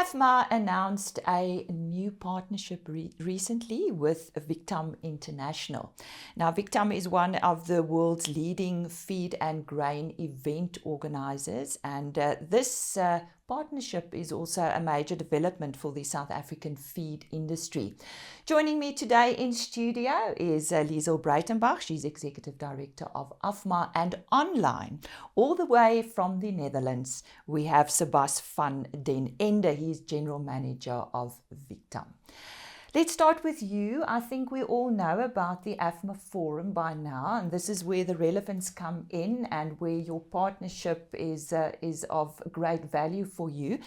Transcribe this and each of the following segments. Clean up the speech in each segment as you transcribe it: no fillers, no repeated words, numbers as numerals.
AFMA announced a new partnership recently with Victam International. Now, Victam is one of the world's leading feed and grain event organizers, and this partnership is also a major development for the South African feed industry. Joining me today in studio is Liesel Breitenbach. She's Executive Director of AFMA, and online, all the way from the Netherlands, we have Sebas van den Ende. He's General Manager of Victam. Let's start with you. I think we all know about the AFMA Forum by now, and this is where the relevance come in and where your partnership is of great value for you.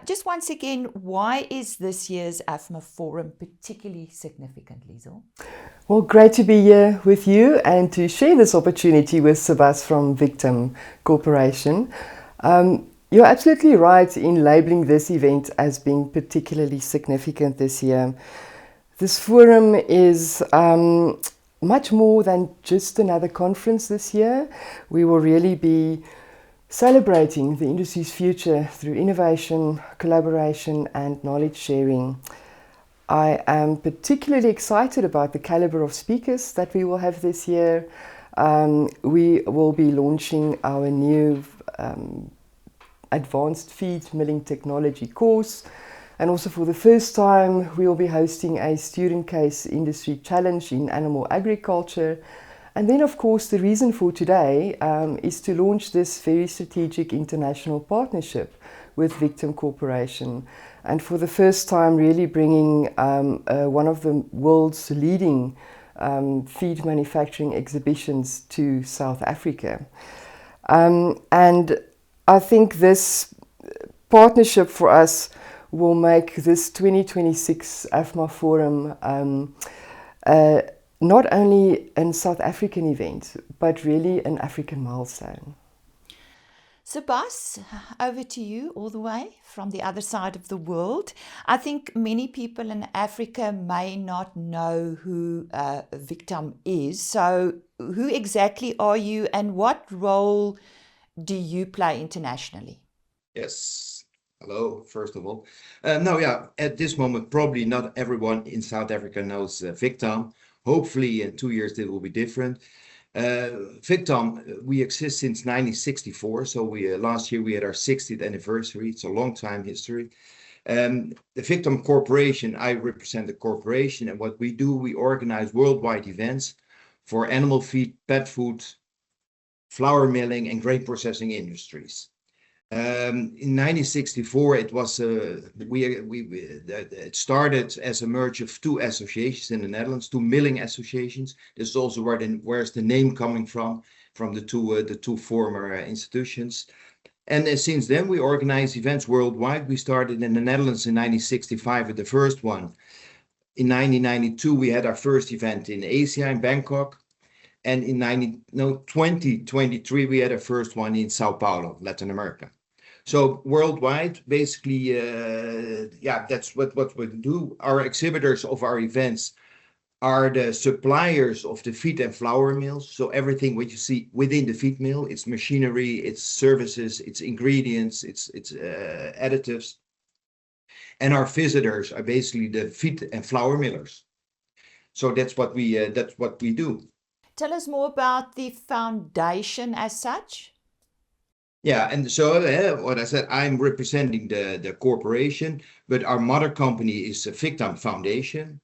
Just once again, why is this year's AFMA Forum particularly significant, Liesel? Well, great to be here with you and to share this opportunity with Sebas from Victam Corporation. You're absolutely right in labeling this event as being particularly significant this year. This forum is much more than just another conference this year. We will really be celebrating the industry's future through innovation, collaboration, and knowledge sharing. I am particularly excited about the caliber of speakers that we will have this year. We will be launching our new advanced feed milling technology course, and also for the first time we will be hosting a student case industry challenge in animal agriculture. And then of course the reason for today is to launch this very strategic international partnership with Victam Corporation, and for the first time really bringing one of the world's leading feed manufacturing exhibitions to South Africa. And I think this partnership for us will make this 2026 AFMA Forum not only a South African event, but really an African milestone. Sebas, over to you all the way from the other side of the world. I think many people in Africa may not know who Victam is. So who exactly are you and what role do you play internationally? Yes. Hello, first of all. At this moment, probably not everyone in South Africa knows Victam. Hopefully in 2 years it will be different. Victam, we exist since 1964, so last year we had our 60th anniversary. It's a long time history. The Victam Corporation, I represent the corporation, and what we do, we organize worldwide events for animal feed, pet food, flour milling, and grain processing industries. In 1964, it was it started as a merge of two associations in the Netherlands, two milling associations. This is also where's the name coming from the two former institutions. And since then, we organize events worldwide. We started in the Netherlands in 1965 with the first one. In 1992, we had our first event in Asia, in Bangkok. And in 2023, we had our first one in Sao Paulo, Latin America. So worldwide, basically, that's what we do. Our exhibitors of our events are the suppliers of the feed and flour mills. So everything what you see within the feed mill, it's machinery, it's services, it's ingredients, it's additives. And our visitors are basically the feed and flour millers. So that's what we do. Tell us more about the foundation as such. Yeah, and so what I said, I'm representing the corporation, but our mother company is the Victam Foundation.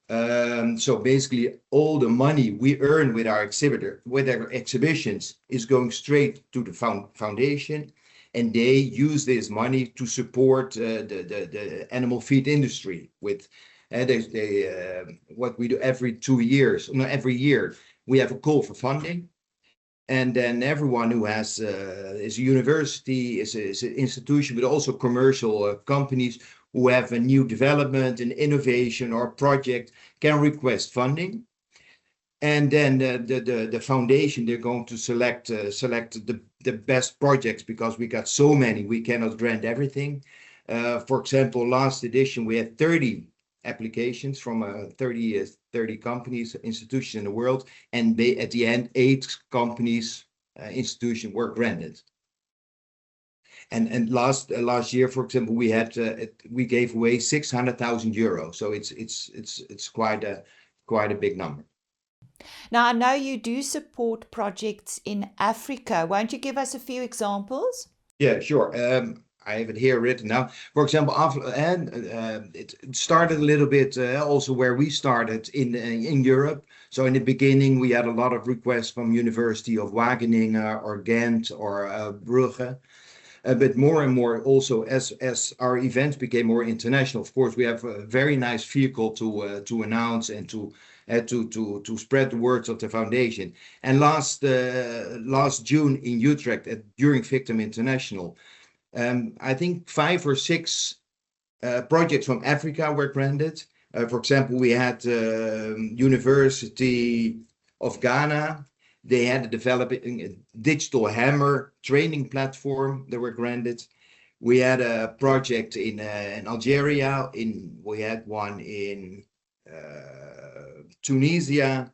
So basically, all the money we earn with our exhibitions is going straight to the foundation, and they use this money to support the animal feed industry with what we do every year. We have a call for funding, and then everyone who has is a university, is an institution, but also commercial companies who have a new development, an innovation or project can request funding. And then the foundation, they're going to select the best projects, because we got so many, we cannot grant everything. For example, last edition, we had 30 applications from 30 companies, institutions in the world, and at the end, 8 companies, institutions were granted. And last year, for example, we gave away 600,000 euros. So it's quite a big number. Now, I know you do support projects in Africa. Won't you give us a few examples? Yeah, sure. I have it here written now. For example, it started a little bit also where we started in Europe. So in the beginning, we had a lot of requests from University of Wageningen or Ghent or Brugge. But more and more also as our events became more international, of course, we have a very nice vehicle to announce and to spread the words of the foundation. And last June in Utrecht during Victam International, I think 5 or 6 projects from Africa were granted. For example, we had University of Ghana. They had developing a digital hammer training platform that were granted. We had a project in Algeria. We had one in Tunisia.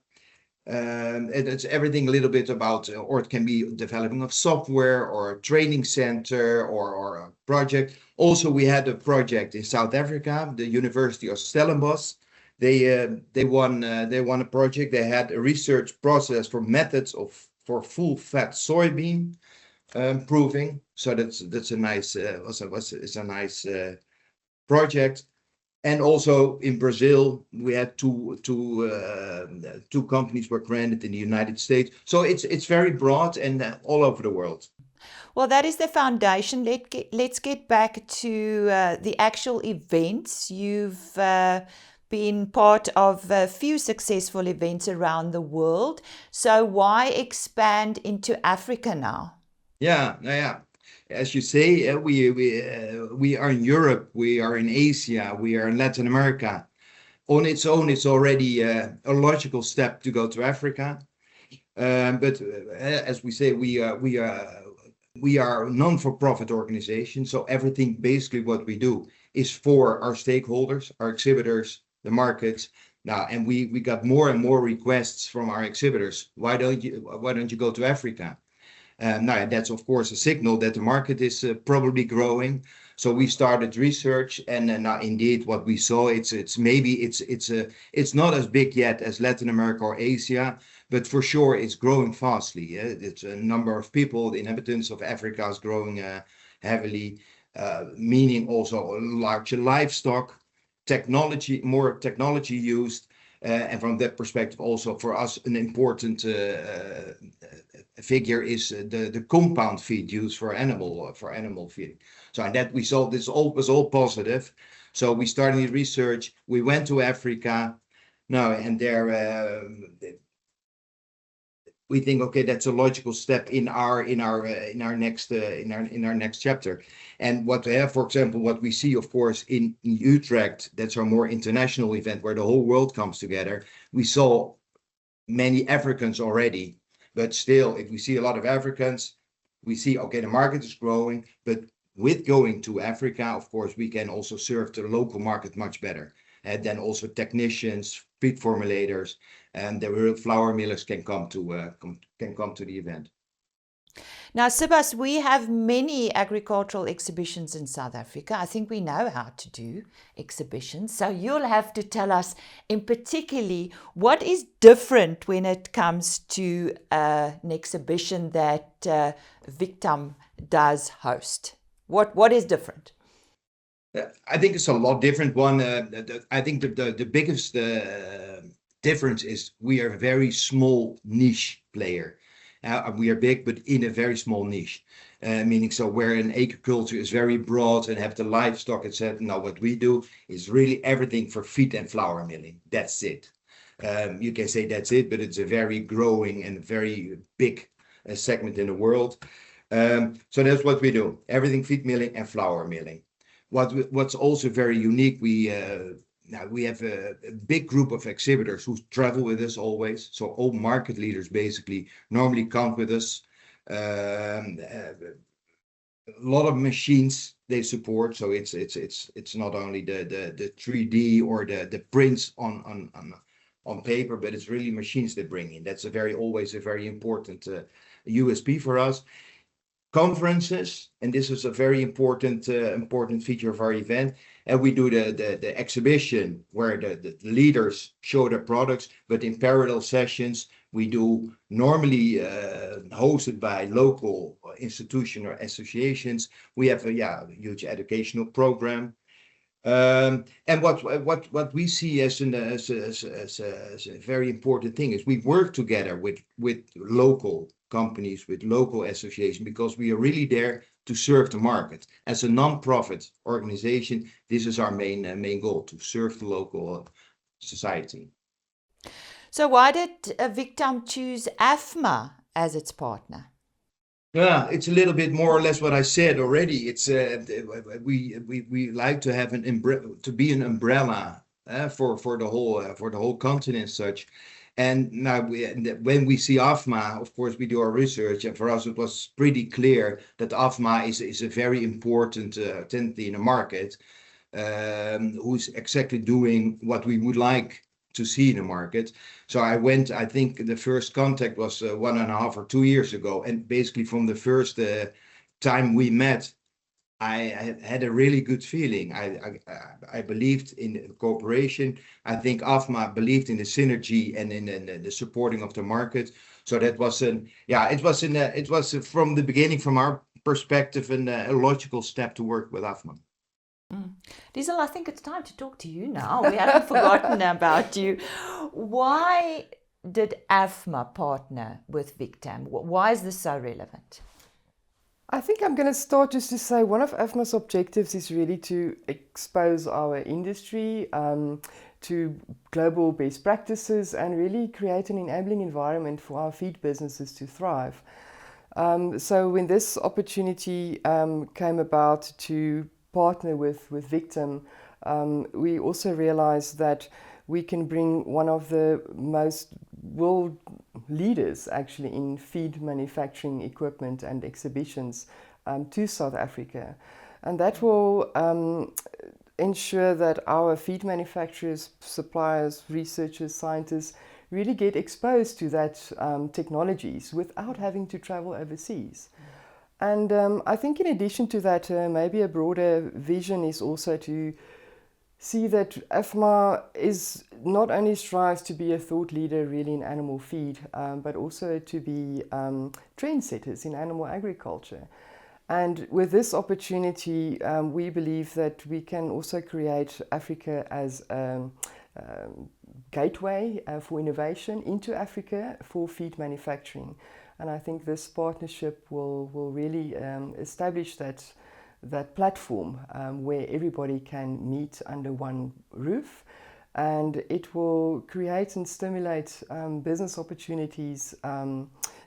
It's everything a little bit about, or it can be developing of software or a training center or a project. Also, we had a project in South Africa, the University of Stellenbosch. They won a project. They had a research process for methods for full fat soybean proving. So that's a nice it's a nice project. And also in Brazil, we had two companies were granted in the United States. So it's very broad and all over the world. Well, that is the foundation. Let's get back to the actual events. You've been part of a few successful events around the world. So why expand into Africa now? Yeah. As you say, we are in Europe, we are in Asia, we are in Latin America. On its own, it's already a logical step to go to Africa. But as we say, we are a non-for-profit organization. So everything, basically, what we do is for our stakeholders, our exhibitors, the markets. Now, and we got more and more requests from our exhibitors. Why don't you go to Africa? Now, that's of course a signal that the market is probably growing. So we started research, and now indeed what we saw, it's not as big yet as Latin America or Asia, but for sure it's growing fastly. It's a number of people, the inhabitants of Africa is growing heavily, meaning also larger livestock, more technology used. And from that perspective, also for us, an important figure is the compound feed used for animal feeding. So and that we saw this was all positive. So we started research. We went to Africa. Now and there we think, okay, that's a logical step in our next chapter. And what we have, for example, what we see, of course, in Utrecht, that's our more international event where the whole world comes together. We saw many Africans already, but still, if we see a lot of Africans, we see, okay, the market is growing, but with going to Africa, of course, we can also serve the local market much better. And then also technicians, feed formulators, and the real flour millers can come to the event. Now, Sibas, we have many agricultural exhibitions in South Africa. I think we know how to do exhibitions. So you'll have to tell us in particularly what is different when it comes to an exhibition that Victam does host. What is different? I think it's a lot different one. I think the biggest difference is we are a very small niche player. We are big, but in a very small niche, meaning so where an agriculture is very broad and have the livestock, etc. Now what we do is really everything for feed and flour milling. That's it. You can say that's it, but it's a very growing and very big segment in the world. So that's what we do. Everything feed milling and flour milling. What's also very unique, we have a big group of exhibitors who travel with us always. So all market leaders basically normally come with us. A lot of machines they support. So it's not only the 3D or the prints on paper, but it's really machines they bring in. That's always a very important USP for us. conferences, and this is a very important feature of our event. And we do the exhibition where the leaders show their products, but in parallel sessions we do normally hosted by local institutions or associations. We have a huge educational program. And what we see as a very important thing is we work together with local companies, with local associations, because we are really there to serve the market. As a non-profit organization, this is our main goal, to serve the local society. So why did Victam choose AFMA as its partner? Yeah, it's a little bit more or less what I said already. It's we like to have to be an umbrella for the whole continent and such. And now when we see AFMA, of course, we do our research, and for us it was pretty clear that AFMA is a very important entity in the market, who's exactly doing what we would like to see in the market. So I think the first contact was 1.5 or 2 years ago. And basically from the first time we met, I had a really good feeling. I believed in the cooperation. I think AFMA believed in the synergy and in the supporting of the market. So that was it was from the beginning, from our perspective, a logical step to work with AFMA. Diesel, I think it's time to talk to you now. We haven't forgotten about you. Why did AFMA partner with Victam? Why is this so relevant? I think I'm going to start just to say one of AFMA's objectives is really to expose our industry to global best practices and really create an enabling environment for our feed businesses to thrive. So when this opportunity came about to partner with Victam, we also realized that we can bring one of the most world leaders actually in feed manufacturing equipment and exhibitions to South Africa. And that will ensure that our feed manufacturers, suppliers, researchers, scientists really get exposed to that technologies without having to travel overseas. And I think in addition to that, maybe a broader vision is also to see that AFMA is not only strives to be a thought leader really in animal feed, but also to be trendsetters in animal agriculture. And with this opportunity, we believe that we can also create Africa as a gateway for innovation into Africa for feed manufacturing. And I think this partnership will really establish that platform where everybody can meet under one roof, and it will create and stimulate business opportunities,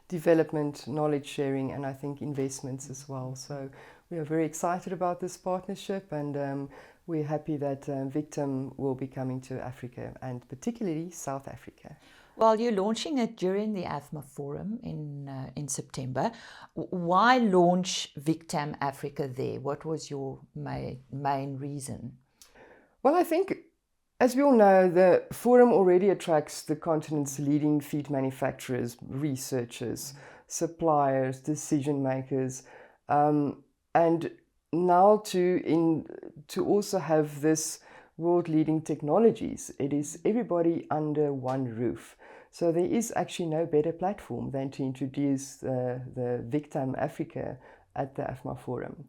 development, knowledge sharing, and I think investments as well. So we are very excited about this partnership, and we're happy that Victam will be coming to Africa, and particularly South Africa. Well, you're launching it during the AFMA Forum in September. Why launch Victam Africa there? What was your main reason? Well, I think, as we all know, the forum already attracts the continent's leading feed manufacturers, researchers, suppliers, decision makers, and now to also have this world-leading technologies, it is everybody under one roof. So there is actually no better platform than to introduce the Victam Africa at the AFMA Forum.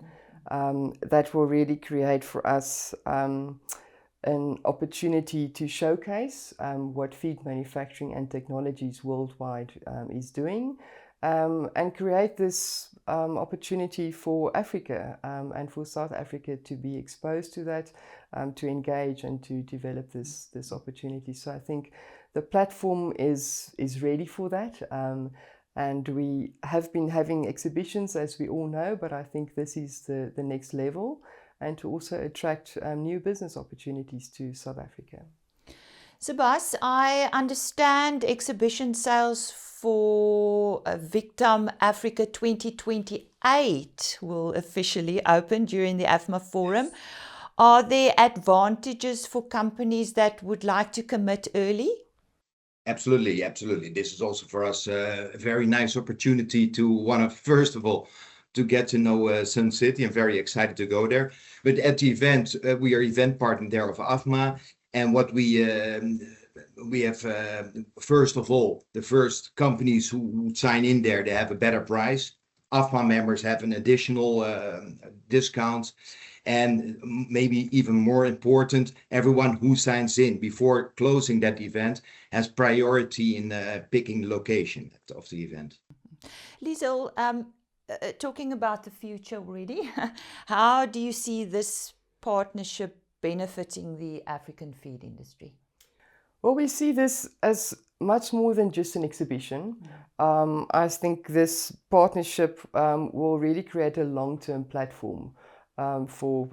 That will really create for us an opportunity to showcase what feed manufacturing and technologies worldwide is doing, and create this opportunity for Africa and for South Africa to be exposed to that, to engage and to develop this opportunity. So I think the platform is ready for that, and we have been having exhibitions, as we all know, but I think this is the next level, and to also attract new business opportunities to South Africa. Sebas, I understand exhibition sales for Victam Africa 2028 will officially open during the AFMA Forum. Are there advantages for companies that would like to commit early? Absolutely. This is also for us a very nice opportunity to first of all, to get to know Sun City. I'm very excited to go there. But at the event, we are event partner there of AFMA. And what we have, first of all, the first companies who sign in there, they have a better price. AFMA members have an additional discount. And maybe even more important, everyone who signs in before closing that event has priority in picking the location of the event. Liesel, talking about the future already, how do you see this partnership benefiting the African feed industry? Well, we see this as much more than just an exhibition. I think this partnership will really create a long-term platform for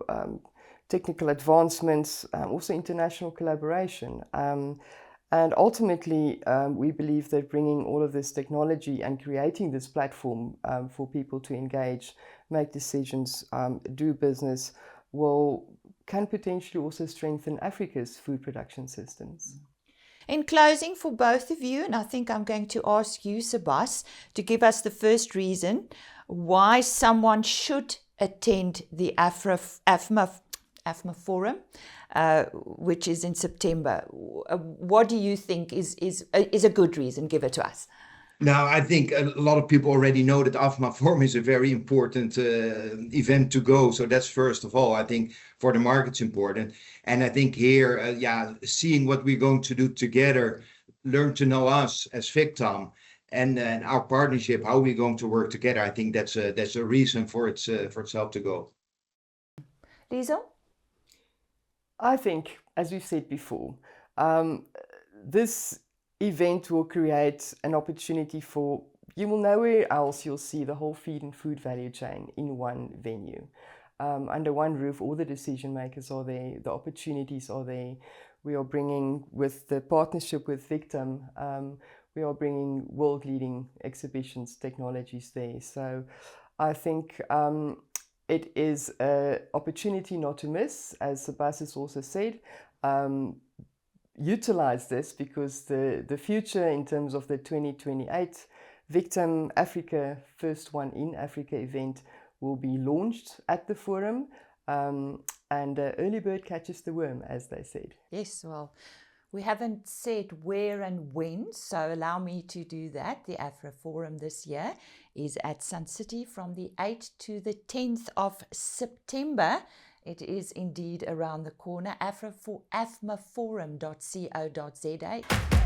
technical advancements, also international collaboration. And ultimately, we believe that bringing all of this technology and creating this platform for people to engage, make decisions, do business, can potentially also strengthen Africa's food production systems. In closing, for both of you, and I think I'm going to ask you, Sebas, to give us the first reason why someone should attend the AFMA Forum, which is in September. What do you think is a good reason? Give it to us. Now, I think a lot of people already know that AFMA Forum is a very important event to go. So that's first of all, I think for the market's important. And I think here, seeing what we're going to do together, learn to know us as Victam and our partnership, how we're going to work together. I think that's a reason for itself to go. Liesel? I think, as we've said before, this event will create an opportunity for, you will nowhere else you'll see the whole feed and food value chain in one venue. Under one roof, all the decision makers are there, the opportunities are there. We are bringing, with the partnership with Victam, we are bringing world-leading exhibitions, technologies there. So I think it is an opportunity not to miss, as Sebas has also said. Utilize this because the future in terms of the 2028 Victam Africa, first one in Africa event, will be launched at the forum, and early bird catches the worm, as they said. Yes, well, we haven't said where and when, so allow me to do that. The AFMA Forum this year is at Sun City from the 8th to the 10th of September. It is indeed around the corner. AFMAforum.co.za.